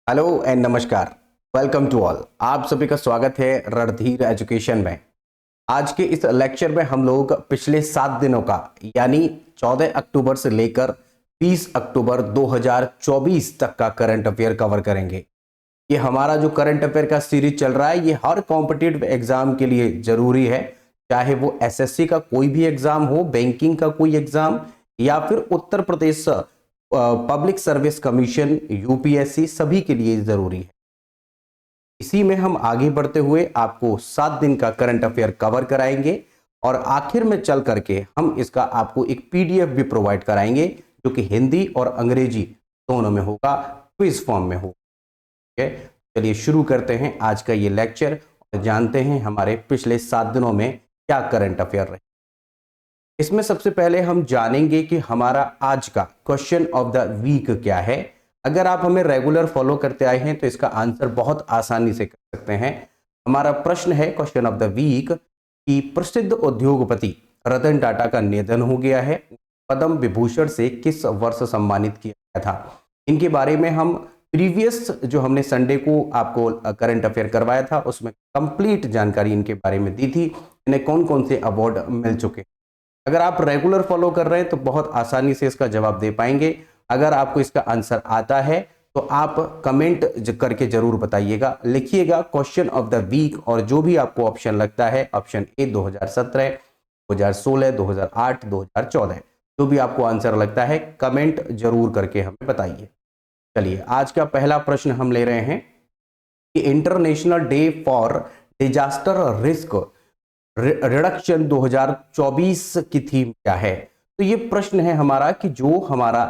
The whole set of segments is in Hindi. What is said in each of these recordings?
हेलो एंड नमस्कार। Welcome to all. आप सभी का स्वागत है रणधीर एजुकेशन में। आज के इस लेक्चर में हम लोग पिछले 7 दिनों का यानी 14 अक्टूबर से लेकर 20 अक्टूबर 2024 तक का करंट अफेयर कवर करेंगे। ये हमारा जो करंट अफेयर का सीरीज चल रहा है ये हर कॉम्पिटिटिव एग्जाम के लिए जरूरी है, चाहे वो एसएससी का कोई भी एग्जाम हो, बैंकिंग का कोई एग्जाम या फिर Uttar Pradesh public service commission UPSC, सभी के लिए जरूरी है। इसी में हम आगे बढ़ते हुए आपको 7 दिन का करंट अफेयर कवर कराएंगे और आखिर में चल करके हम इसका आपको एक पीडीएफ भी प्रोवाइड कराएंगे जो कि हिंदी और अंग्रेजी दोनों में होगा, क्विज फॉर्म में होगा। ठीक है, चलिए शुरू करते हैं आज का ये लेक्चर और जानते हैं हमारे पिछले 7 दिनों में क्या करंट अफेयर रहे। इसमें सबसे पहले हम जानेंगे कि हमारा आज का क्वेश्चन ऑफ द वीक क्या है। अगर आप हमें रेगुलर फॉलो करते आए हैं तो इसका आंसर बहुत आसानी से कर सकते हैं। हमारा प्रश्न है क्वेश्चन ऑफ द वीक कि प्रसिद्ध उद्योगपति रतन टाटा का निधन हो गया है, पद्म विभूषण से किस वर्ष सम्मानित किया गया था। इनके बारे में हम प्रीवियस जो हमने संडे को आपको करंट अफेयर करवाया था उसमें कंप्लीट जानकारी इनके बारे में दी थी, इन्हें कौन कौन से अवार्ड मिल चुके। अगर आप रेगुलर फॉलो कर रहे हैं तो बहुत आसानी से इसका जवाब दे पाएंगे। अगर आपको इसका आंसर आता है तो आप कमेंट करके जरूर बताइएगा, लिखिएगा क्वेश्चन ऑफ द वीक और जो भी आपको ऑप्शन लगता है, ऑप्शन ए 2017, 2016, 2008, 2014, जो भी आपको आंसर लगता है कमेंट जरूर करके हमें बताइए। चलिए आज का पहला प्रश्न हम ले रहे हैं कि international day for disaster risk reduction 2024 की थीम क्या है। तो ये प्रश्न है हमारा कि जो हमारा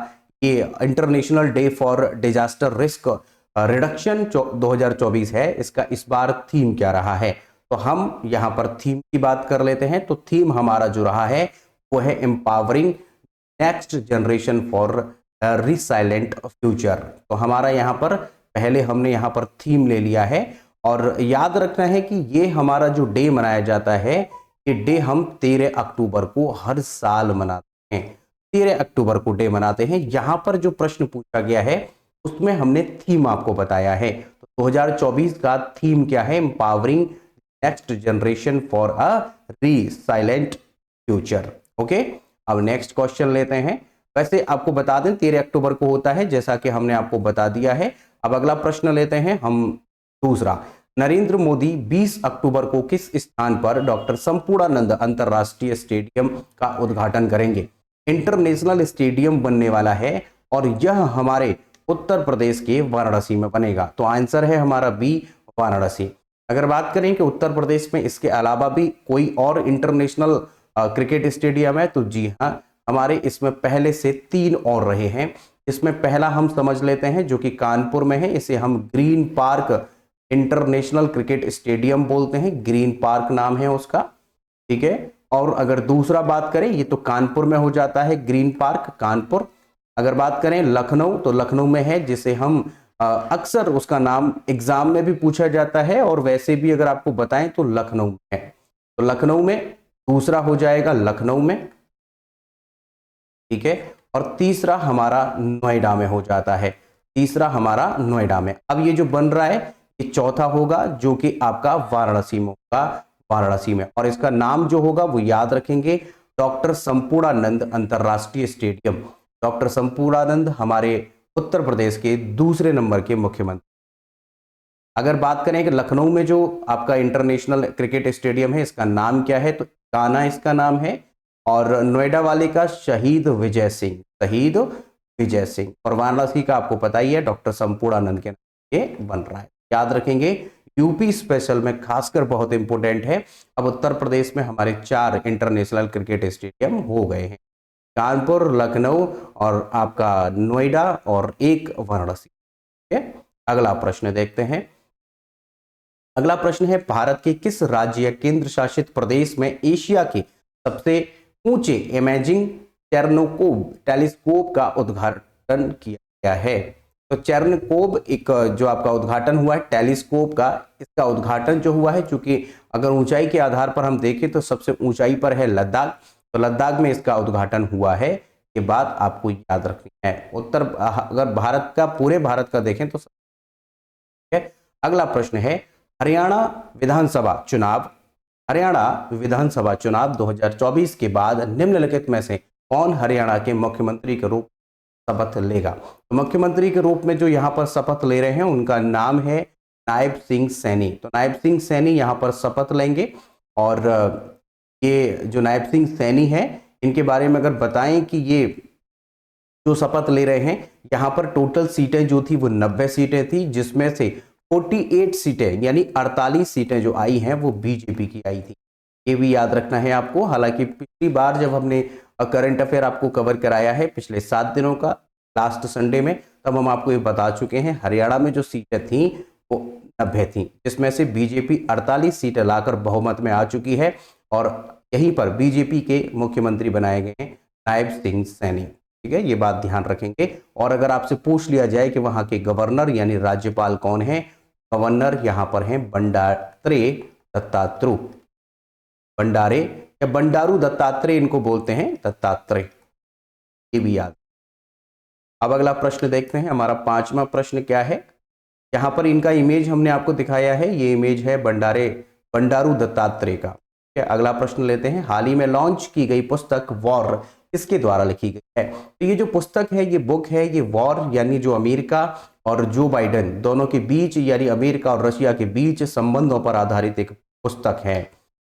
ये international day for disaster risk reduction 2024 है, इसका इस बार थीम क्या रहा है। तो हम यहाँ पर थीम की बात कर लेते हैं। तो थीम हमारा जो रहा है वो है empowering next generation for resilient future. तो हमारा यहाँ पर पहले हमने यहाँ पर थीम ले लिया है और याद रखना है कि ये हमारा जो डे मनाया जाता है ये डे हम 13 अक्टूबर को हर साल मनाते हैं। 13 अक्टूबर को डे मनाते हैं। यहां पर जो प्रश्न पूछा गया है उसमें हमने थीम आपको बताया है। तो 2024 का थीम क्या है? Empowering next generation for a resilient future. Okay, अब नेक्स्ट क्वेश्चन लेते हैं। वैसे आपको बता दें 13 अक्टूबर को होता है, जैसा कि हमने आपको बता दिया है। अब अगला प्रश्न लेते हैं हम दूसरा। नरेंद्र मोदी 20 अक्टूबर को किस स्थान पर डॉक्टर संपूर्णानंद अंतरराष्ट्रीय स्टेडियम का उद्घाटन करेंगे? इंटरनेशनल स्टेडियम बनने वाला है और यह हमारे उत्तर प्रदेश के वाराणसी में बनेगा। तो आंसर है हमारा बी, वाराणसी। अगर बात करें कि उत्तर प्रदेश में इसके अलावा भी कोई और इंटरनेशनल क्रिकेट स्टेडियम है तो जी हाँ, हमारे इसमें पहले से 3 और रहे हैं। इसमें पहला हम समझ लेते हैं जो कि कानपुर में है, इसे हम green park international cricket stadium बोलते हैं, ग्रीन पार्क नाम है उसका। ठीक है, और अगर दूसरा बात करें ये तो कानपुर में हो जाता है, ग्रीन पार्क कानपुर। अगर बात करें लखनऊ तो लखनऊ में है, जिसे हम अक्सर उसका नाम एग्जाम में भी पूछा जाता है और वैसे भी अगर आपको बताएं तो लखनऊ में है। तो लखनऊ में दूसरा हो जाएगा लखनऊ में। ठीक है, और तीसरा हमारा नोएडा में हो जाता है, तीसरा हमारा नोएडा में। अब ये जो बन रहा है ये चौथा होगा जो कि आपका वाराणसी में होगा, वाराणसी में। और इसका नाम जो होगा वो याद रखेंगे, डॉक्टर संपूर्णानंद अंतरराष्ट्रीय स्टेडियम। डॉक्टर संपूर्णानंद हमारे उत्तर प्रदेश के दूसरे नंबर के मुख्यमंत्री। अगर बात करें कि लखनऊ में जो आपका इंटरनेशनल क्रिकेट स्टेडियम है इसका नाम क्या है, तो कान्हा इसका नाम है। और नोएडा वाले का शहीद विजय सिंह, शहीद विजय सिंह। और वाराणसी का आपको पता ही है, डॉक्टर संपूर्णानंद के नाम ये बन रहा है, याद रखेंगे। यूपी स्पेशल में खासकर बहुत इंपॉर्टेंट है। अब उत्तर प्रदेश में हमारे 4 इंटरनेशनल क्रिकेट स्टेडियम हो गए हैं, कानपुर, लखनऊ और आपका नोएडा और एक वाराणसी। ठीक है, अगला प्रश्न देखते हैं। अगला प्रश्न है, भारत के किस राज्य या केंद्र शासित प्रदेश में एशिया के सबसे ऊंचे इमेजिंग चेरनोकोब टेलीस्कोप का उद्घाटन किया गया है? तो चेरनकोब एक जो आपका उद्घाटन हुआ है टेलीस्कोप का, इसका उद्घाटन जो हुआ है, चूंकि अगर ऊंचाई के आधार पर हम देखें तो सबसे ऊंचाई पर है लद्दाख, तो लद्दाख में इसका उद्घाटन हुआ है। ये बात आपको याद रखनी है। अगर भारत का, पूरे भारत का देखें तो है। अगला प्रश्न है हरियाणा विधानसभा चुनाव 2024 के बाद निम्नलिखित में से कौन हरियाणा के मुख्यमंत्री के रूप शपथ लेगा। तो मुख्यमंत्री के रूप में जो यहाँ पर शपथ ले रहे हैं उनका नाम है नायब सिंह सैनी। तो नायब सिंह सैनी यहाँ पर शपथ लेंगे। और ये जो नायब सिंह सैनी है इनके बारे में अगर बताएं कि ये जो शपथ ले रहे हैं, यहाँ पर टोटल सीटें जो थी वो 90 सीटें थी, जिसमें से 48 सीटें यानी 48 सीटें जो आई हैं वो बीजेपी की आई थी। ये भी याद रखना है आपको। हालांकि पिछली बार जब हमने करंट अफेयर आपको कवर कराया है पिछले 7 दिनों का लास्ट संडे में, तब हम आपको ये बता चुके हैं हरियाणा में जो सीटें थी वो 90 थी, जिसमें से बीजेपी 48 सीटें लाकर बहुमत में आ चुकी है और यहीं पर बीजेपी के मुख्यमंत्री बनाए गए हैं नायब सिंह सैनी। ठीक है, ये बात ध्यान रखेंगे। और अगर आपसे पूछ लिया जाए कि वहां के गवर्नर यानी राज्यपाल कौन है, गवर्नर यहां पर हैं बंडारे दत्तात्रेय। बंडारे या बंडारू दत्तात्रेय इनको बोलते हैं, दत्तात्रेय, ये भी याद। अब अगला प्रश्न देखते हैं। हमारा 5वां प्रश्न क्या है। यहाँ पर इनका इमेज हमने आपको दिखाया है, ये इमेज है बंडारू दत्तात्रेय का। अगला प्रश्न लेते हैं। हाल ही में लॉन्च की गई पुस्तक वॉर किसके द्वारा लिखी गई है। तो ये जो पुस्तक है, ये बुक है, ये वॉर यानी जो अमेरिका और जो बाइडेन दोनों के बीच यानी अमेरिका और रशिया के बीच संबंधों पर आधारित एक पुस्तक है।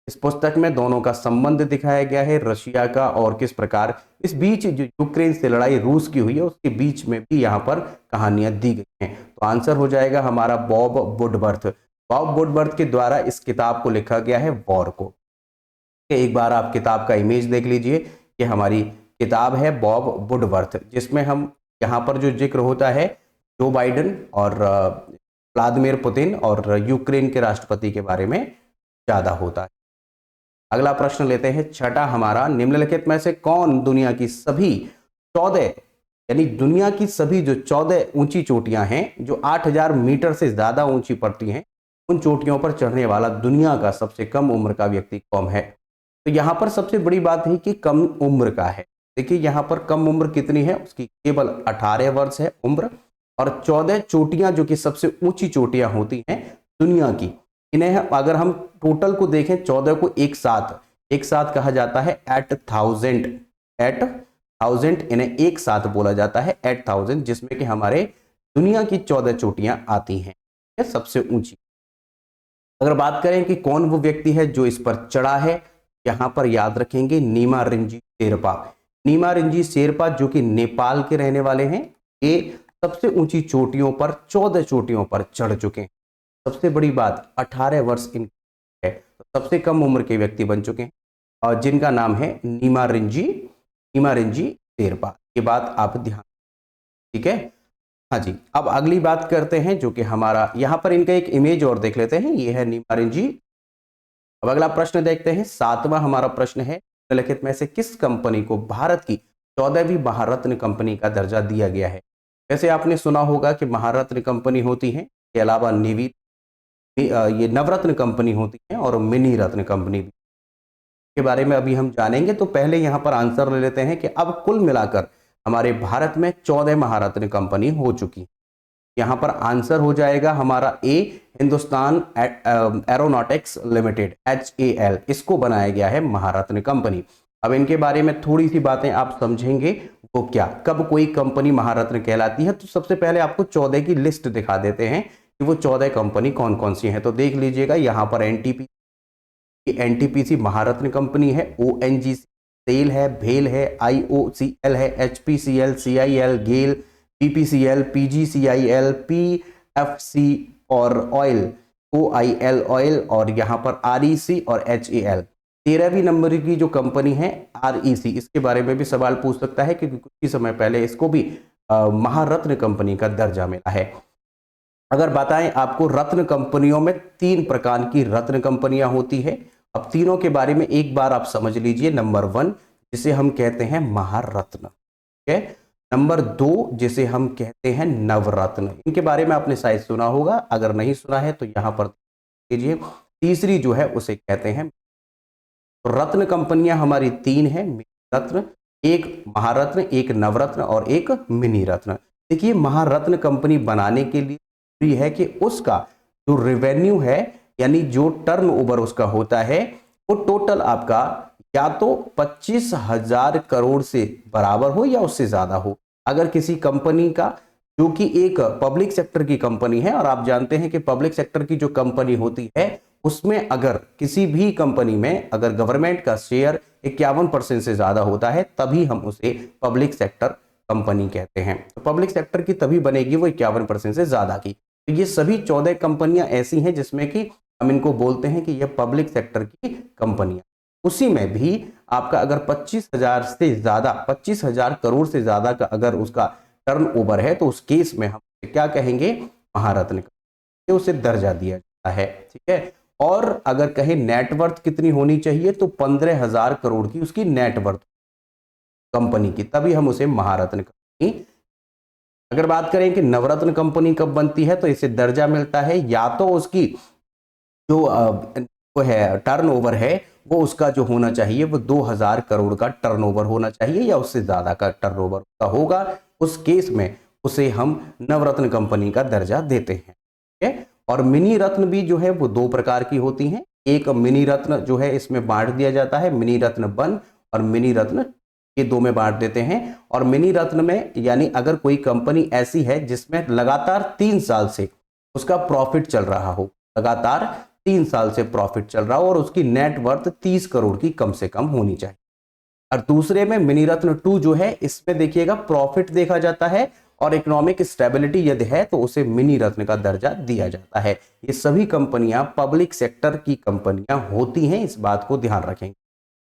इस पुस्तक में दोनों का संबंध दिखाया गया है, रशिया का, और किस प्रकार इस बीच जो यूक्रेन से लड़ाई रूस की हुई है उसके बीच में भी यहाँ पर कहानियां दी गई हैं। तो आंसर हो जाएगा हमारा बॉब वुडवर्थ। बॉब वुडवर्थ के द्वारा इस किताब को लिखा गया है, वॉर को। एक बार आप किताब का इमेज देख लीजिए। ये हमारी किताब है बॉब वुडवर्थ, जिसमें हम यहाँ पर जो जिक्र होता है जो बाइडेन और व्लादिमीर पुतिन और यूक्रेन के राष्ट्रपति के बारे में ज्यादा होता है। अगला प्रश्न लेते हैं, छठा हमारा, निम्नलिखित में से कौन दुनिया की सभी 14 यानी दुनिया की सभी जो 14 ऊंची चोटियां हैं जो 8000 मीटर से ज्यादा ऊंची पड़ती हैं, उन चोटियों पर चढ़ने वाला दुनिया का सबसे कम उम्र का व्यक्ति कौन है। तो यहाँ पर सबसे बड़ी बात है कि कम उम्र का है। देखिए यहाँ पर कम उम्र कितनी है, उसकी केवल 18 वर्ष है उम्र। और 14 चोटियां जो कि सबसे ऊंची चोटियां होती हैं दुनिया की, इन्हें अगर हम टोटल को देखें 14 को एक साथ कहा जाता है 8000, इन्हें एक साथ बोला जाता है 8000, जिसमें कि हमारे दुनिया की 14 चोटियां आती हैं सबसे ऊंची। अगर बात करें कि कौन वो व्यक्ति है जो इस पर चढ़ा है, यहां पर याद रखेंगे नीमा रिंजी शेरपा। नीमा रिंजी शेरपा जो कि नेपाल के रहने वाले हैं, ये सबसे ऊंची चोटियों पर 14 चोटियों पर चढ़ चुके हैं। सबसे बड़ी बात 18 वर्ष इनकी है, तो सबसे कम उम्र के व्यक्ति बन चुके हैं और जिनका नाम है नीमा रिंजी शेरपा। ये बात आप ध्यान, ठीक है। हाँ जी, अब अगली बात करते हैं जो कि हमारा यहाँ पर इनका एक इमेज और देख लेते हैं, ये है नीमा रिंजी। अब अगला प्रश्न देखते हैं। 7वां हमारा प्रश्न है, निम्नलिखित में से किस कंपनी को भारत की 14वीं महारत्न कंपनी का दर्जा दिया गया है। वैसे आपने सुना होगा कि महारत्न कंपनी होती है, के अलावा ये नवरत्न कंपनी होती है और मिनी रत्न कंपनी भी, के बारे में अभी हम जानेंगे। तो पहले यहाँ पर आंसर ले लेते हैं कि अब कुल मिलाकर हमारे भारत में 14 महारत्न कंपनी हो चुकी है। यहाँ पर आंसर हो जाएगा हमारा ए, हिंदुस्तान एरोनॉटिक्स लिमिटेड HAL, इसको बनाया गया है महारत्न कंपनी। अब इनके बारे में थोड़ी सी बातें आप समझेंगे, वो क्या, कब कोई कंपनी महारत्न कहलाती है। तो सबसे पहले आपको 14 की लिस्ट दिखा देते हैं कि वो 14 कंपनी कौन कौन सी हैं। तो देख लीजिएगा, यहाँ पर NTPC महारत्न कंपनी है, ONGC सेल है, भेल है, IOCL है, HPCL, CIL, गेल, BPCL, PGCIL, PFC और ऑयल OIL ऑयल, और यहाँ पर REC और HAL। 13वीं नंबर की जो कंपनी है REC, इसके बारे में भी सवाल पूछ सकता है क्योंकि कुछ ही समय पहले इसको भी महारत्न कंपनी का दर्जा मिला है। अगर बताएं आपको, रत्न कंपनियों में 3 प्रकार की रत्न कंपनियां होती है। अब तीनों के बारे में एक बार आप समझ लीजिए। नंबर 1 जिसे हम कहते हैं महारत्न, ठीक है। नंबर 2 जिसे हम कहते हैं नवरत्न, इनके बारे में आपने शायद सुना होगा, अगर नहीं सुना है तो यहाँ पर कीजिए। तीसरी जो है उसे कहते हैं, तो रत्न कंपनियां हमारी 3 है, रत्न, एक महारत्न, एक नवरत्न और एक मिनी रत्न। देखिए महारत्न कंपनी बनाने के लिए जरूरी है कि उसका जो रेवेन्यू है यानी जो टर्नओवर उसका होता है वो टोटल आपका या तो 25,000 करोड़ से बराबर हो या उससे ज्यादा हो। अगर किसी कंपनी का जो कि एक पब्लिक सेक्टर की कंपनी है, और आप जानते हैं कि पब्लिक सेक्टर की जो कंपनी होती है उसमें अगर किसी भी कंपनी में अगर गवर्नमेंट का शेयर 51% से ज्यादा होता है तभी हम उसे पब्लिक सेक्टर कंपनी कहते हैं। तो पब्लिक सेक्टर की तभी बनेगी वो 51% से ज्यादा की। तो ये सभी 14 कंपनियां ऐसी हैं जिसमें कि हम इनको बोलते हैं कि ये पब्लिक सेक्टर की कंपनियां। उसी में भी आपका अगर 25,000 से ज्यादा 25,000 करोड़ से ज्यादा का अगर उसका टर्नओवर है तो उस केस में हम क्या कहेंगे, महारत्न कंपनी, उसे दर्जा दिया जाता है। ठीक है। और अगर कहें नेटवर्थ कितनी होनी चाहिए तो 15,000 करोड़ की उसकी नेटवर्थ कंपनी की, तभी हम उसे महारत्न कंपनी। अगर बात करें कि नवरत्न कंपनी कब बनती है तो इसे दर्जा मिलता है या तो उसकी जो वो है टर्नओवर है वो उसका जो होना चाहिए वो 2,000 करोड़ का टर्नओवर होना चाहिए या उससे ज्यादा का टर्नओवर का होगा, उस केस में उसे हम नवरत्न कंपनी का दर्जा देते हैं। ठीक है। और मिनी रत्न भी जो है वो दो प्रकार की होती हैं। एक मिनी रत्न जो है इसमें बांट दिया जाता है, मिनी रत्न 1 और मिनी रत्न, ये दो में बांट देते हैं। और मिनी रत्न में यानी अगर कोई कंपनी ऐसी है जिसमें लगातार 3 साल से उसका प्रॉफिट चल रहा हो, लगातार 3 साल से प्रॉफिट चल रहा हो और उसकी नेटवर्थ 30 करोड़ की कम से कम होनी चाहिए। और दूसरे में मिनी रत्न 2 जो है इसमें देखिएगा प्रॉफिट देखा जाता है और इकोनॉमिक स्टेबिलिटी यदि है तो उसे मिनी रत्न का दर्जा दिया जाता है। ये सभी कंपनियां पब्लिक सेक्टर की कंपनियां होती हैं, इस बात को ध्यान रखेंगे।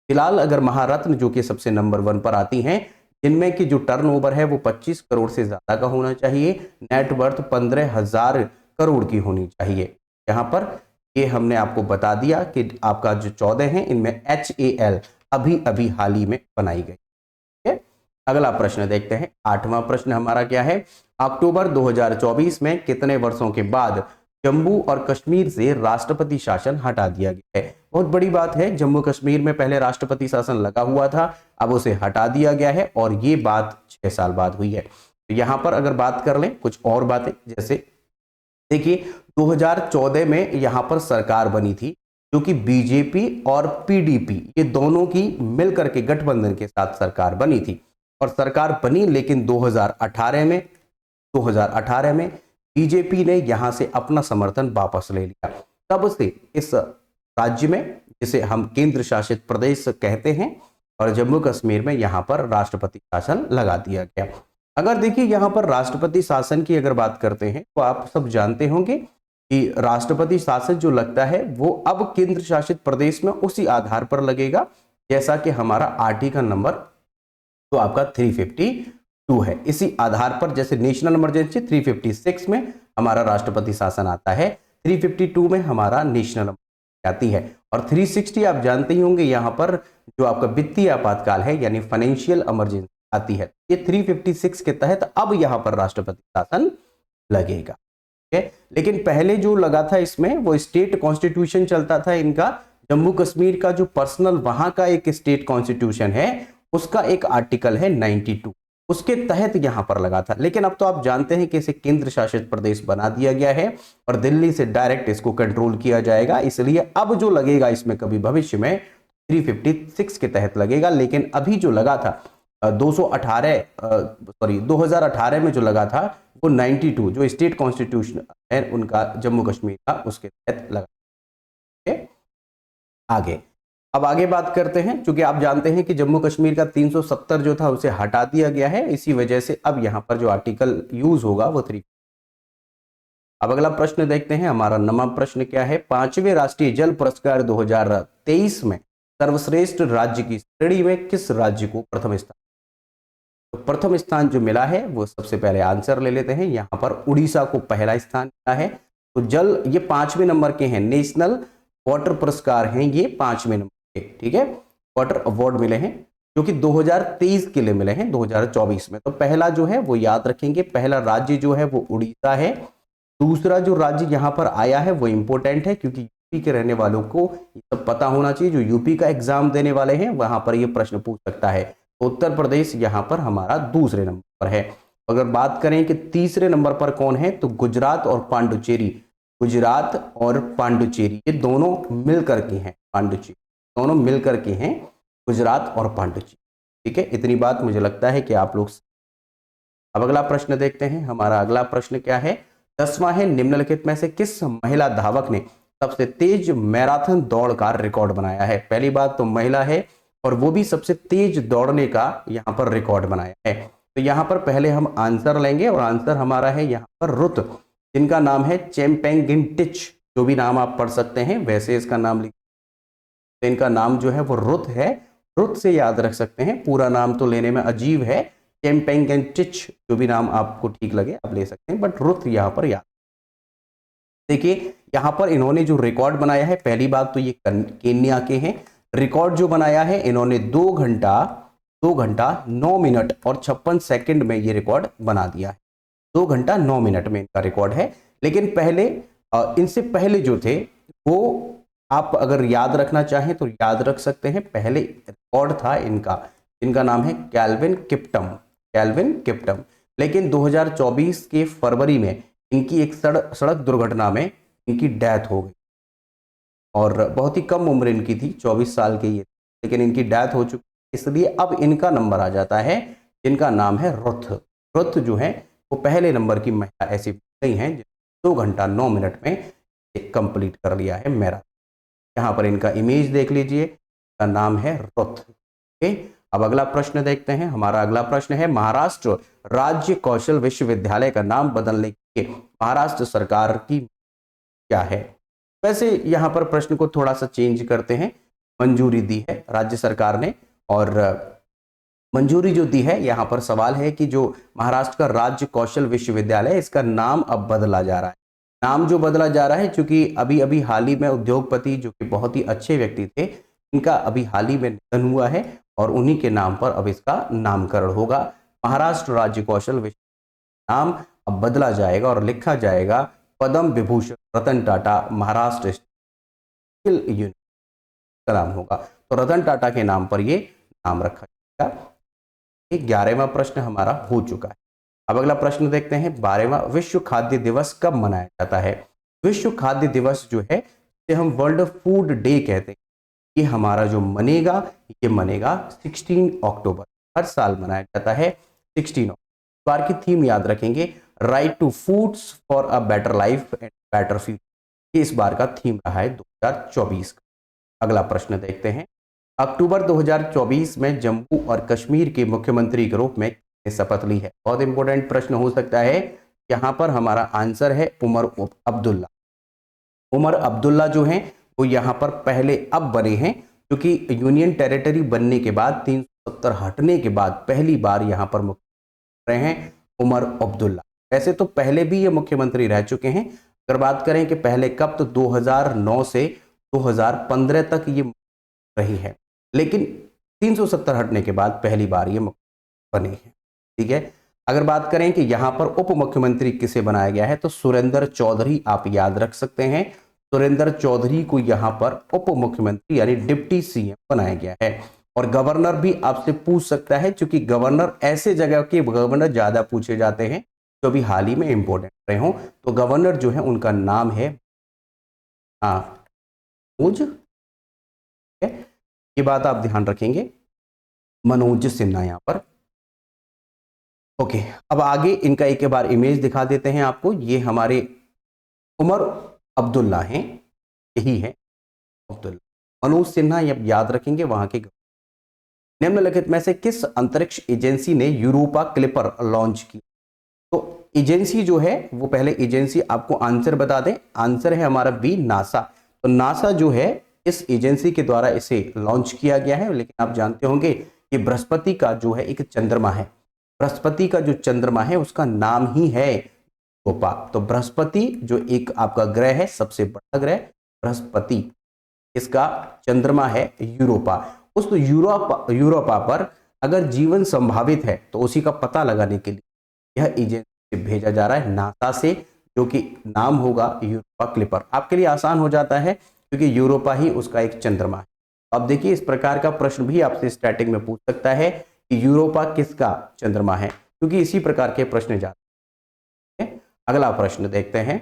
फिलहाल अगर महारत्न जो कि सबसे नंबर 1 पर आती हैं, जिनमें की जो टर्नओवर है वो 25 करोड़ से ज्यादा का होना चाहिए, नेटवर्थ 15,000 करोड़ की होनी चाहिए। यहाँ पर ये हमने आपको बता दिया कि आपका जो 14 है इनमें HAL अभी अभी हाल ही में बनाई गई। ठीक है। अगला प्रश्न देखते हैं। 8वां प्रश्न हमारा क्या है, अक्टूबर 2024 में कितने वर्षों के बाद जम्मू और कश्मीर से राष्ट्रपति शासन हटा दिया गया है। बहुत बड़ी बात है, जम्मू कश्मीर में पहले राष्ट्रपति शासन लगा हुआ था, अब उसे हटा दिया गया है और ये बात 6 साल बाद हुई है। तो यहां पर अगर बात कर लें कुछ और बातें, जैसे देखिए 2014 में यहां पर सरकार बनी थी जो कि बीजेपी और पीडीपी ये दोनों की मिलकर के गठबंधन के साथ सरकार बनी थी। और सरकार बनी लेकिन 2018 में बीजेपी ने यहां से अपना समर्थन वापस ले लिया। तब से इस राज्य में, जिसे हम केंद्र शासित प्रदेश कहते हैं, और जम्मू कश्मीर में यहां पर राष्ट्रपति शासन लगा दिया गया। अगर देखिए यहां पर राष्ट्रपति शासन की अगर बात करते हैं तो आप सब जानते होंगे कि राष्ट्रपति शासन जो लगता है वो अब केंद्र शासित प्रदेश में उसी आधार पर लगेगा जैसा कि हमारा आर्टिकल नंबर तो आपका 352 है। इसी आधार पर जैसे नेशनल इमरजेंसी 356 में हमारा राष्ट्रपति शासन आता है, 352 में हमारा नेशनल आती है, और 360 आप जानते ही होंगे यहाँ पर जो आपका वित्तीय आपातकाल है यानी फाइनेंशियल इमरजेंसी आती है। ये 356 के तहत अब यहाँ पर राष्ट्रपति शासन लगेगा। लेकिन पहले जो लगा था इसमें वो स्टेट कॉन्स्टिट्यूशन चलता था इनका। जम्मू कश्मीर का जो पर्सनल वहां का एक स्टेट कॉन्स्टिट्यूशन है उसका एक आर्टिकल है 92, उसके तहत यहां पर लगा था। लेकिन अब तो आप जानते हैं कि इसे केंद्र शासित प्रदेश बना दिया गया है और दिल्ली से डायरेक्ट इसको कंट्रोल किया जाएगा, इसलिए अब जो लगेगा इसमें कभी भविष्य में 356 के तहत लगेगा। लेकिन अभी जो लगा था 2018 में जो लगा था वो 92 जो स्टेट कॉन्स्टिट्यूशन है उनका जम्मू कश्मीर का उसके तहत लगा। आगे अब आगे बात करते हैं, क्योंकि आप जानते हैं कि जम्मू कश्मीर का 370 जो था उसे हटा दिया गया है, इसी वजह से अब यहां पर जो आर्टिकल यूज होगा वो 3। अब अगला प्रश्न देखते हैं, हमारा 9वां प्रश्न क्या है, 5वें राष्ट्रीय जल पुरस्कार 2023 में सर्वश्रेष्ठ राज्य की श्रेणी में किस राज्य को प्रथम स्थान? तो प्रथम स्थान जो मिला है वो सबसे पहले आंसर ले लेते हैं, यहां पर उड़ीसा को पहला स्थान मिला है। तो जल ये 5वें नंबर के हैं, नेशनल वाटर पुरस्कार हैं ये 5वें नंबर के, ठीक है, वाटर अवार्ड मिले हैं जो कि 2023 के लिए मिले हैं 2024 में। तो पहला जो है वो याद रखेंगे, पहला राज्य जो है वो उड़ीसा है। दूसरा जो राज्य यहाँ पर आया है वो इंपॉर्टेंट है क्योंकि यूपी के रहने वालों को ये सब पता होना चाहिए, जो यूपी का एग्जाम देने वाले हैं वहां पर ये प्रश्न पूछ सकता है। तो उत्तर प्रदेश यहाँ पर हमारा दूसरे नंबर पर है। अगर बात करें कि तीसरे नंबर पर कौन है, तो गुजरात और पांडुचेरी, गुजरात और पांडुचेरी ये दोनों मिलकर के हैं, पांडुचेरी दोनों मिलकर के हैं, गुजरात और पांडुचेरी। ठीक है, इतनी बात मुझे लगता है कि आप लोग। अब अगला प्रश्न देखते हैं। हमारा अगला प्रश्न क्या है, 10वां है, निम्नलिखित में से किस महिला धावक ने सबसे तेज मैराथन दौड़ का रिकॉर्ड बनाया है। पहली बात तो महिला है और वो भी सबसे तेज दौड़ने का यहाँ पर रिकॉर्ड बनाया है। तो यहाँ पर पहले हम आंसर लेंगे और आंसर हमारा है यहाँ पर रुत, जिनका नाम है चेम्पेंगिनटिच, जो भी नाम आप पढ़ सकते हैं वैसे इसका नाम लिख, तो इनका नाम जो है वो रुत है, रुत से याद रख सकते हैं। पूरा नाम तो लेने में अजीब है, चेम्पेंगिनटिच, जो भी नाम आपको ठीक लगे आप ले सकते हैं, बट रुत यहाँ पर याद। देखिए यहाँ पर इन्होंने जो रिकॉर्ड बनाया है, पहली बात तो ये केन्या के हैं। रिकॉर्ड जो बनाया है इन्होंने 2 घंटा 9 मिनट और 56 सेकंड में ये रिकॉर्ड बना दिया है। 2 घंटा 9 मिनट में इनका रिकॉर्ड है। लेकिन पहले इनसे पहले जो थे वो आप अगर याद रखना चाहें तो याद रख सकते हैं। पहले रिकॉर्ड था इनका नाम है कैल्विन किप्टम। लेकिन 2024 के फरवरी में इनकी एक सड़क दुर्घटना में इनकी डेथ हो गई और बहुत ही कम उम्र इनकी थी, 24 साल के ये, लेकिन इनकी डेथ हो चुकी, इसलिए अब इनका नंबर आ जाता है, इनका नाम है रुत जो है वो पहले नंबर की महिला ऐसी गई हैं 2 घंटा 9 मिनट में कंप्लीट कर लिया है मैराथन। यहाँ पर इनका इमेज देख लीजिए, का नाम है रुत। ओके, अब अगला प्रश्न देखते हैं। हमारा अगला प्रश्न है, महाराष्ट्र राज्य कौशल विश्वविद्यालय का नाम बदलने के महाराष्ट्र सरकार की क्या है। वैसे यहाँ पर प्रश्न को थोड़ा सा चेंज करते हैं, मंजूरी दी है राज्य सरकार ने, और मंजूरी जो दी है, यहाँ पर सवाल है कि जो महाराष्ट्र का राज्य कौशल विश्वविद्यालय इसका नाम अब बदला जा रहा है। नाम जो बदला जा रहा है क्योंकि अभी अभी हाल ही में उद्योगपति जो कि बहुत ही अच्छे व्यक्ति थे, इनका अभी हाल ही में निधन हुआ है और उन्हीं के नाम पर अब इसका नामकरण होगा। महाराष्ट्र राज्य कौशल विश्वविद्यालय नाम अब बदला जाएगा और लिखा जाएगा पद्म विभूषण रतन टाटा महाराष्ट्र स्किल यूनिवर्सिटी का नाम होगा। तो रतन टाटा के नाम पर ये नाम रखा जाएगा। 11वां प्रश्न हमारा हो चुका है। अब अगला प्रश्न देखते हैं, 12वां, विश्व खाद्य दिवस कब मनाया जाता है। विश्व खाद्य दिवस जो है इसे हम वर्ल्ड फूड डे कहते हैं। ये हमारा जो मनेगा, ये मनेगा 16 अक्टूबर, हर साल मनाया जाता है 16 अक्टूबर। इस बार की थीम याद रखेंगे, right to foods for a better life and better future. ये इस बार का थीम रहा है 2024 का। अगला प्रश्न देखते हैं, अक्टूबर 2024 में जम्मू और कश्मीर के मुख्यमंत्री के रूप में शपथ ली है। बहुत इंपॉर्टेंट प्रश्न हो सकता है। यहाँ पर हमारा आंसर है उमर अब्दुल्ला। उमर अब्दुल्ला जो हैं वो यहाँ पर पहले अब बने हैं, क्योंकि यूनियन टेरिटरी बनने के बाद 370 हटने के बाद पहली बार यहाँ पर मुख्यमंत्री रहे हैं उमर अब्दुल्ला। वैसे तो पहले भी ये मुख्यमंत्री रह चुके हैं। अगर बात करें कि पहले कब, तो 2009 से 2015 तक ये रही है, लेकिन 370 हटने के बाद पहली बार ये मुख्यमंत्री बने हैं। ठीक है, अगर बात करें कि यहाँ पर उप मुख्यमंत्री किसे बनाया गया है, तो सुरेंद्र चौधरी आप याद रख सकते हैं। सुरेंद्र चौधरी को यहाँ पर उप मुख्यमंत्री यानी डिप्टी सीएम बनाया गया है। और गवर्नर भी आपसे पूछ सकता है, क्योंकि गवर्नर ऐसे जगह के गवर्नर ज्यादा पूछे जाते हैं जो भी हाल ही में इंपॉर्टेंट रहे हों। तो गवर्नर जो है उनका नाम है मनोज, ये बात आप ध्यान रखेंगे, मनोज सिन्हा यहाँ पर। ओके, अब आगे इनका एक बार इमेज दिखा देते हैं आपको। ये हमारे उमर अब्दुल्ला हैं, यही है अब्दुल्ला। मनोज सिन्हा ये याद रखेंगे वहां के। निम्नलिखित में से किस अंतरिक्ष एजेंसी ने यूरोपा क्लिपर लॉन्च की। तो एजेंसी जो है वो, पहले एजेंसी आपको आंसर बता दें, आंसर है हमारा बी, नासा। तो नासा जो है इस एजेंसी के द्वारा इसे लॉन्च किया गया है। लेकिन आप जानते होंगे कि बृहस्पति का जो है एक चंद्रमा है, बृहस्पति का जो चंद्रमा है उसका नाम ही है यूरोपा। तो बृहस्पति जो एक आपका ग्रह है, सबसे बड़ा ग्रह बृहस्पति, इसका चंद्रमा है यूरोपा। उस यूरोपा पर अगर जीवन संभावित है तो उसी का पता लगाने के लिए यह एजेंसी भेजा जा रहा है नासा से, जो कि नाम होगा यूरोपा क्लिपर। आपके लिए आसान हो जाता है क्योंकि यूरोपा ही उसका एक चंद्रमा है। अब देखिए, इस प्रकार का प्रश्न भी आपसे स्टार्टिंग में पूछ सकता है कि यूरोपा किसका चंद्रमा है। क्योंकि इसी प्रकार के प्रश्न जाते हैं। अगला प्रश्न देखते हैं,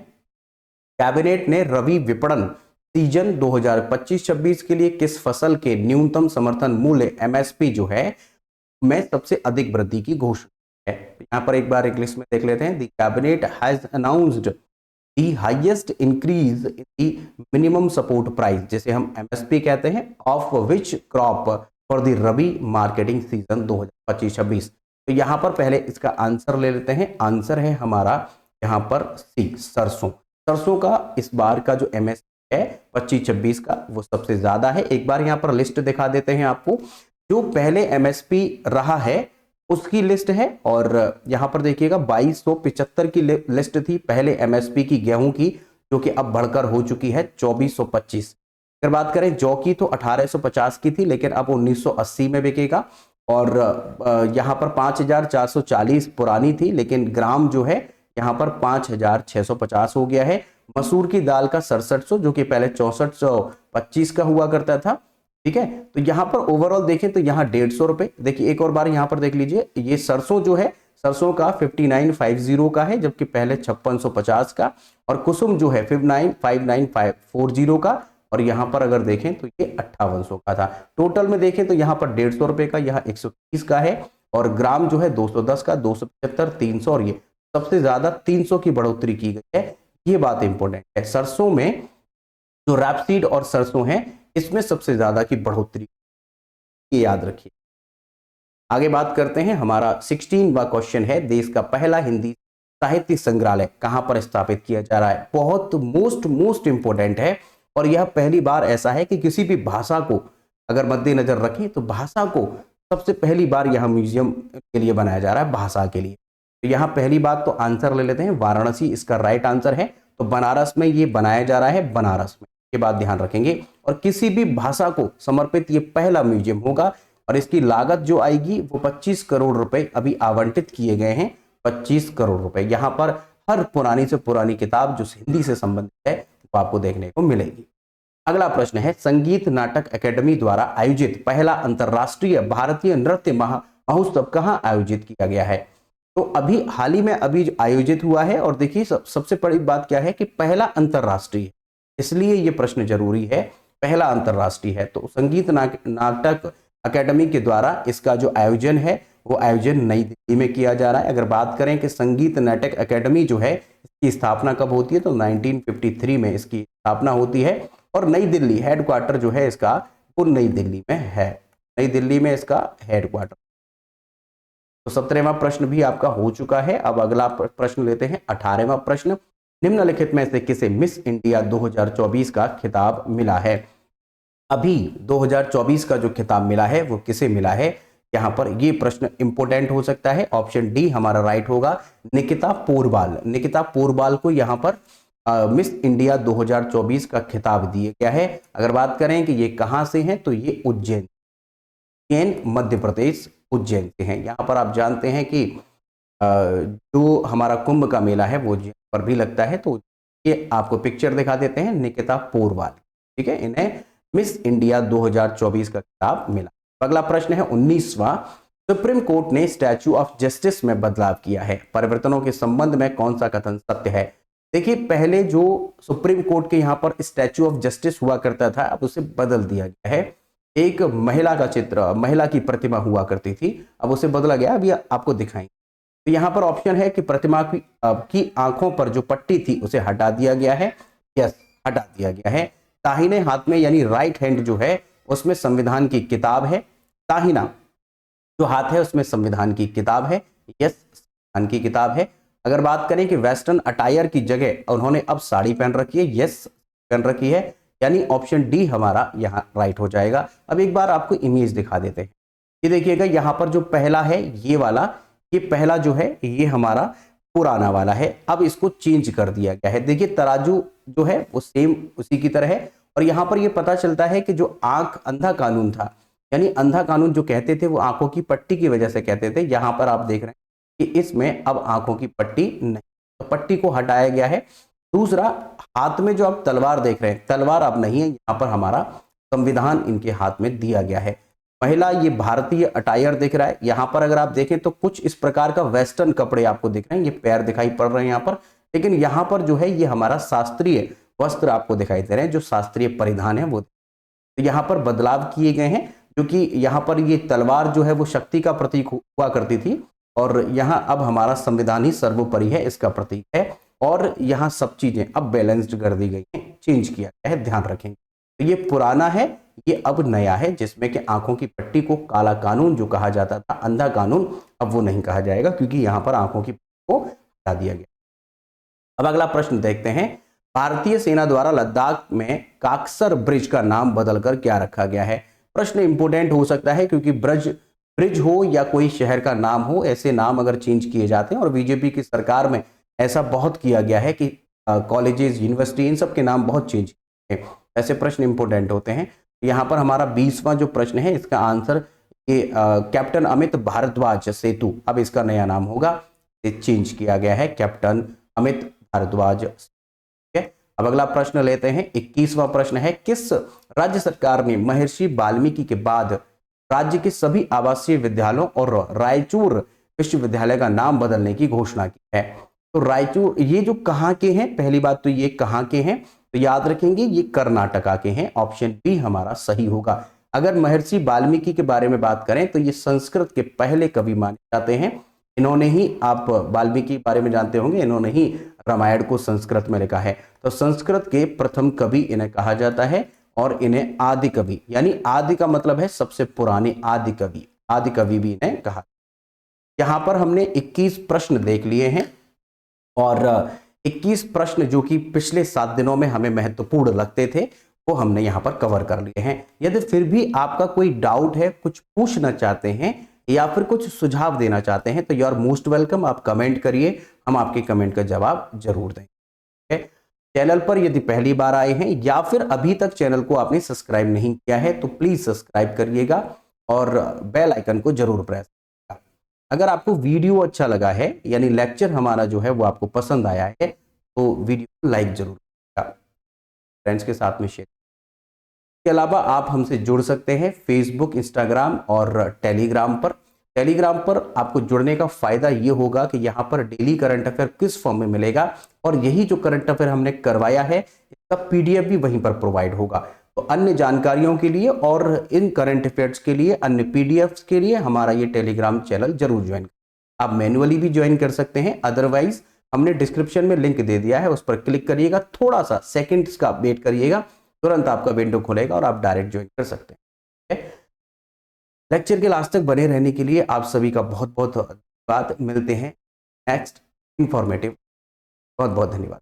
कैबिनेट ने रबी विपणन सीजन 2025-26 के लिए किस फसल के न्यूनतम समर्थन मूल्य एमएसपी जो है में सबसे अधिक वृद्धि की घोषणा है। यहां पर एक बार इंग्लिश में देख लेते हैं, the cabinet has announced the highest increase in the minimum support price, जिसे हम एमएसपी कहते हैं, of which crop for the rabi marketing season 2025-26। तो यहां पर पहले इसका आंसर ले लेते हैं। आंसर है हमारा यहां पर सी, सरसों। सरसों का इस बार का जो एमएसपी है 25-26 का वो सबसे ज्यादा है। एक बार यहां पर लिस्ट दिखा देते हैं आपको, जो पहले एमएसपी रहा है उसकी लिस्ट है। और यहां पर देखिएगा 2275 की लिस्ट थी पहले एमएसपी की गेहूं की, जो कि अब बढ़कर हो चुकी है 2425। अगर बात करें जौ की तो 1850 की थी, लेकिन अब 1980 में बिकेगा। और यहां पर 5440 पुरानी थी, लेकिन ग्राम जो है यहां पर 5650 हो गया है। मसूर की दाल का 6700, जो कि पहले 6425 का हुआ करता था। ठीक है, तो यहां पर ओवरऑल देखें तो यहां 150 रुपए। देखिए एक और बार यहां पर देख लीजिए, ये सरसों जो है, सरसों का 5950 का है, जबकि पहले 5650 का। और कुसुम जो है 59540 का, और यहां पर अगर देखें तो ये 5800 का था। टोटल में देखें तो यहां पर 150 रुपए का, यहां 130 का है। और ग्राम जो है 210 का, 275, 300, और ये सबसे ज्यादा 300 की बढ़ोतरी की गई है। ये बात इंपॉर्टेंट है। सरसों में जो रैपसीड और सरसों है, इसमें सबसे ज्यादा की बढ़ोतरी, ये याद रखिए। आगे बात करते हैं, हमारा 16वां क्वेश्चन है, देश का पहला हिंदी साहित्य संग्रहालय कहां पर स्थापित किया जा रहा है। बहुत मोस्ट इंपोर्टेंट है, और यह पहली बार ऐसा है कि किसी भी भाषा को अगर मद्देनजर रखें तो भाषा को सबसे पहली बार यहां म्यूजियम के लिए बनाया जा रहा है, भाषा के लिए। तो यहां पहली बात तो आंसर ले लेते हैं, वाराणसी इसका राइट आंसर है। तो बनारस में ये बनाया जा रहा है, बनारस में, के बाद ध्यान रखेंगे। और किसी भी भाषा को समर्पित ये पहला म्यूजियम होगा, और इसकी लागत जो आएगी वो 25 करोड़ रुपए अभी आवंटित किए गए हैं। 25 करोड़ रुपए, यहां पर हर पुरानी से पुरानी किताब जो हिंदी से संबंधित है वो आपको देखने को मिलेगी। अगला प्रश्न है, संगीत नाटक अकेडमी द्वारा आयोजित पहला अंतरराष्ट्रीय भारतीय नृत्य महोत्सव कहां आयोजित किया गया है। तो अभी हाल ही में अभी आयोजित हुआ है। और देखिए सबसे बड़ी बात क्या है कि पहला अंतरराष्ट्रीय, इसलिए यह प्रश्न जरूरी है, पहला अंतरराष्ट्रीय है। तो संगीत नाटक अकेडमी के द्वारा इसका जो आयोजन है वो आयोजन नई दिल्ली में किया जा रहा है। अगर बात करें कि संगीत नाटक अकेडमी जो है इसकी स्थापना कब होती है, तो 1953 में इसकी स्थापना होती है। और नई दिल्ली हेडक्वार्टर जो है इसका वो नई दिल्ली में है, नई दिल्ली में इसका हेडक्वार्टर। तो 17वां प्रश्न भी आपका हो चुका है। अब अगला प्रश्न लेते हैं, 18वां प्रश्न, निम्नलिखित में से किसे मिस इंडिया 2024 का खिताब मिला है। अभी 2024 का जो खिताब मिला है वो किसे मिला है, यहां पर ये प्रश्न इंपोर्टेंट हो सकता है। ऑप्शन डी हमारा राइट होगा, निकिता पोरबाल। निकिता पोरबाल को यहां पर मिस इंडिया 2024 का खिताब दिया गया है। अगर बात करें कि ये कहां से हैं, तो ये उज्जैन, मध्य प्रदेश, उज्जैन से हैं। यहाँ पर आप जानते हैं कि जो हमारा कुंभ का मेला है वो उज्जैन पर भी लगता है। तो ये आपको पिक्चर दिखा देते हैं, निकिता पोरबाल, ठीक है, इन्हें मिस इंडिया 2024 का खिताब मिला। अगला प्रश्न है 19वां, सुप्रीम कोर्ट ने स्टैच्यू ऑफ जस्टिस में बदलाव किया है, परिवर्तनों के संबंध में कौन सा कथन सत्य है। देखिए पहले जो सुप्रीम कोर्ट के यहाँ पर स्टैच्यू ऑफ जस्टिस हुआ करता था, अब उसे बदल दिया गया है। एक महिला का चित्र, महिला की प्रतिमा हुआ करती थी, अब उसे बदला गया, अभी आपको दिखाएंगे। तो यहाँ पर ऑप्शन है कि प्रतिमा की आंखों पर जो पट्टी थी उसे हटा दिया गया है। यस, हटा दिया गया है। दाहिने हाथ में यानी राइट हैंड जो है उसमें संविधान की किताब है, दाहिना जो हाथ है उसमें संविधान की किताब है। यस, संविधान की किताब है। अगर बात करें कि वेस्टर्न अटायर की जगह उन्होंने अब साड़ी पहन रखी है, यस पहन रखी है, यानी ऑप्शन डी हमारा यहाँ राइट हो जाएगा। अब एक बार आपको इमेज दिखा देते हैं। ये देखिएगा यहाँ पर जो पहला है ये वाला, ये पहला जो है ये हमारा पुराना वाला है, अब इसको चेंज कर दिया गया है। देखिए तराजू जो है वो सेम उसी की तरह है। और यहाँ पर ये पता चलता है कि जो आंख अंधा कानून था, यानी अंधा कानून जो कहते थे वो आंखों की पट्टी की वजह से कहते थे, यहाँ पर आप देख रहे हैं कि इसमें अब आंखों की पट्टी नहीं, तो पट्टी को हटाया गया है। दूसरा, हाथ में जो आप तलवार देख रहे हैं, तलवार अब नहीं है, यहाँ पर हमारा संविधान इनके हाथ में दिया गया है। महिला, ये भारतीय अटायर दिख रहा है। यहाँ पर अगर आप देखें तो कुछ इस प्रकार का वेस्टर्न कपड़े आपको दिख रहे हैं, ये पैर दिखाई पड़ रहे हैं यहाँ पर, लेकिन यहाँ पर जो है ये हमारा शास्त्रीय वस्त्र आपको दिखाई दे रहे हैं, जो शास्त्रीय परिधान है वो। तो यहाँ पर बदलाव किए गए हैं, क्योंकि यहाँ पर ये तलवार जो है वो शक्ति का प्रतीक हुआ करती थी, और यहाँ अब हमारा संविधान ही सर्वोपरि है, इसका प्रतीक है। और यहाँ सब चीजें अब बैलेंस्ड कर दी गई हैं, चेंज किया गया है, ध्यान रखेंगे। तो ये पुराना है, ये अब नया है, जिसमें कि आंखों की पट्टी को काला कानून जो कहा जाता था, अंधा कानून, अब वो नहीं कहा जाएगा, क्योंकि यहाँ पर आंखों की पट्टी को हटा दिया गया। अब अगला प्रश्न देखते हैं, भारतीय सेना द्वारा लद्दाख में काक्सर ब्रिज का नाम बदलकर क्या रखा गया है। प्रश्न इंपोर्टेंट हो सकता है, क्योंकि ब्रिज हो या कोई शहर का नाम हो, ऐसे नाम अगर चेंज किए जाते हैं, और बीजेपी की सरकार में ऐसा बहुत किया गया है कि कॉलेजेस, यूनिवर्सिटी, इन सब के नाम बहुत चेंज किए, ऐसे प्रश्न इंपोर्टेंट होते हैं। यहाँ पर हमारा 20वां जो प्रश्न है, इसका आंसर ये कैप्टन अमित भारद्वाज सेतु, अब इसका नया नाम होगा, ये चेंज किया गया है, कैप्टन अमित भारद्वाज। अब अगला प्रश्न लेते हैं, 21वां प्रश्न है, किस राज्य सरकार ने महर्षि वाल्मीकि के बाद राज्य के सभी आवासीय विद्यालयों और रायचूर विश्वविद्यालय का नाम बदलने की घोषणा की है। तो रायचूर, ये जो कहाँ के हैं, पहली बात तो ये कहाँ के हैं, तो याद रखेंगे ये कर्नाटका के हैं, ऑप्शन बी हमारा सही होगा। अगर महर्षि वाल्मीकि के बारे में बात करें तो ये संस्कृत के पहले कवि माने जाते हैं, इन्होंने ही, आप वाल्मीकि के बारे में जानते होंगे, इन्होंने ही रामायण को संस्कृत में लिखा है, तो संस्कृत के प्रथम कवि इन्हें कहा जाता है, और इन्हें आदि कवि, यानी आदि का मतलब है सबसे पुराने, आदि कवि भी इन्हें कहा। यहाँ पर हमने 21 प्रश्न देख लिए हैं, और 21 प्रश्न जो कि पिछले 7 दिनों में हमें महत्वपूर्ण लगते थे, वो हमने यहाँ पर कवर कर लिए हैं। यदि फिर भी आपका कोई डाउट है, कुछ पूछना चाहते हैं या फिर कुछ सुझाव देना चाहते हैं, तो यू आर मोस्ट वेलकम, आप कमेंट करिए, हम आपके कमेंट का जवाब जरूर देंगे। चैनल पर यदि पहली बार आए हैं या फिर अभी तक चैनल को आपने सब्सक्राइब नहीं किया है, तो प्लीज सब्सक्राइब करिएगा और बेल आइकन को जरूर प्रेस करिएगा। अगर आपको वीडियो अच्छा लगा है, यानी लेक्चर हमारा जो है वो आपको पसंद आया है, तो वीडियो को लाइक जरूर करिएगा, फ्रेंड्स के साथ में शेयर। इसके अलावा आप हमसे जुड़ सकते हैं फेसबुक, इंस्टाग्राम और टेलीग्राम पर। टेलीग्राम पर आपको जुड़ने का फायदा ये होगा कि यहाँ पर डेली करंट अफेयर किस फॉर्म में मिलेगा, और यही जो करंट अफेयर हमने करवाया है, इसका पीडीएफ भी वहीं पर प्रोवाइड होगा। तो अन्य जानकारियों के लिए और इन करंट अफेयर्स के लिए, अन्य पीडीएफ्स के लिए हमारा ये टेलीग्राम चैनल जरूर ज्वाइन करें। आप मैन्युअली भी ज्वाइन कर सकते हैं, अदरवाइज हमने डिस्क्रिप्शन में लिंक दे दिया है, उस पर क्लिक करिएगा, थोड़ा सा सेकेंड्स का वेट करिएगा, तुरंत आपका विंडो खुलेगा और आप डायरेक्ट ज्वाइन कर सकते हैं। लेक्चर के लास्ट तक बने रहने के लिए आप सभी का बहुत बहुत धन्यवाद। मिलते हैं नेक्स्ट इंफॉर्मेटिव, बहुत बहुत धन्यवाद।